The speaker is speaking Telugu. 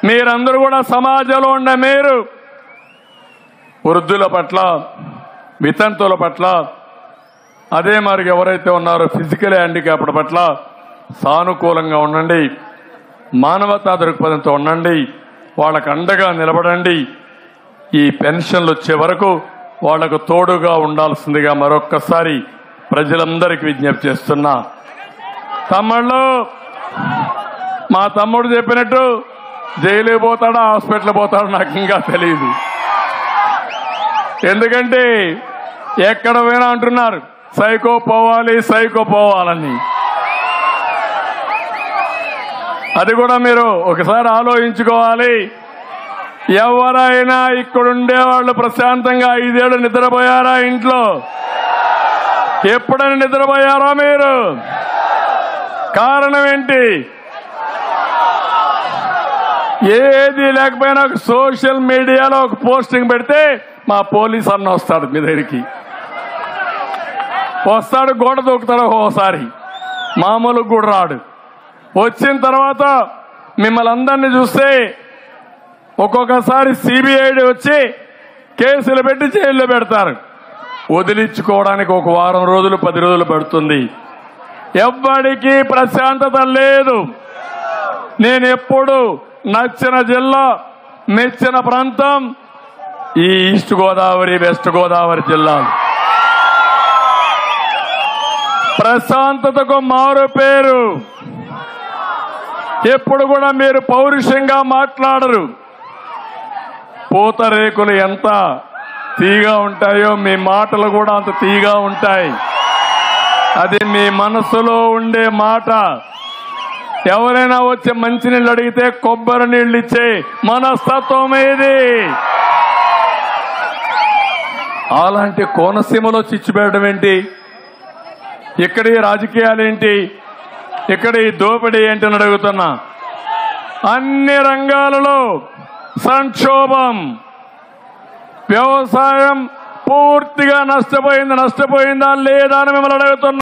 మీరందరూ కూడా సమాజంలో ఉండే మీరు వృద్ధుల పట్ల, వితంతువుల పట్ల, అదే మరి ఎవరైతే ఉన్నారో ఫిజికల్ హ్యాండిక్యాప్డ్ పట్ల సానుకూలంగా ఉండండి. మానవతా దృక్పథంతో ఉండండి. వాళ్ళకు అండగా నిలబడండి. ఈ పెన్షన్లు వచ్చే వరకు వాళ్లకు తోడుగా ఉండాల్సిందిగా మరొక్కసారి ప్రజలందరికీ విజ్ఞప్తి చేస్తున్నా. తమ్ముళ్ళు, మా తమ్ముడు చెప్పినట్టు జైలు పోతాడా హాస్పిటల్ పోతాడో నాకు ఇంకా తెలియదు. ఎందుకంటే ఎక్కడ పోయినా అంటున్నారు సైకో పోవాలి, సైకో పోవాలని. అది కూడా మీరు ఒకసారి ఆలోచించుకోవాలి. ఎవరైనా ఇక్కడుండే వాళ్ళు ప్రశాంతంగా 5 ఏళ్ళు నిద్రపోయారా? ఇంట్లో ఎప్పుడైనా నిద్రపోయారా మీరు? కారణం ఏంటి? ఏది లేకపోయినా ఒక సోషల్ మీడియాలో ఒక పోస్టింగ్ పెడితే మా పోలీస్ అన్న వస్తాడు మీ దగ్గరికి. వస్తాడు, గోడ దూకుతాడు. ఓసారి మామూలుగా కూడా రాడు. వచ్చిన తర్వాత మిమ్మల్ని అందరినీ చూస్తే ఒక్కొక్కసారి సిబిఐడి వచ్చి కేసులు పెట్టి జైల్లో పెడతారు. వదిలించుకోవడానికి 1 వారం రోజులు 10 రోజులు పడుతుంది. ఎవ్వడికి ప్రశాంతత లేదు. నేను ఎప్పుడు నచ్చిన జిల్లా, మెచ్చిన ప్రాంతం ఈ ఈస్ట్ గోదావరి, వెస్ట్ గోదావరి జిల్లాలు. ప్రశాంతతకు మారు పేరు. ఎప్పుడు కూడా మీరు పౌరుషంగా మాట్లాడరు. పూతరేకులు ఎంత తీగా ఉంటాయో మీ మాటలు కూడా అంత తీగా ఉంటాయి. అది మీ మనసులో ఉండే మాట. ఎవరైనా వచ్చి మంచినీళ్ళు అడిగితే కొబ్బరి నీళ్ళు ఇచ్చే మనస్తత్వం ఏది? అలాంటి కోనసీమలో చిచ్చుపెట్టడం ఏంటి? ఇక్కడ ఈ రాజకీయాలేంటి? ఇక్కడ ఈ దోపిడీ ఏంటని అడుగుతున్నా. అన్ని రంగాలలో సంక్షోభం. వ్యవసాయం పూర్తిగా నష్టపోయిందా లేదా అని మిమ్మల్ని అడుగుతున్నా.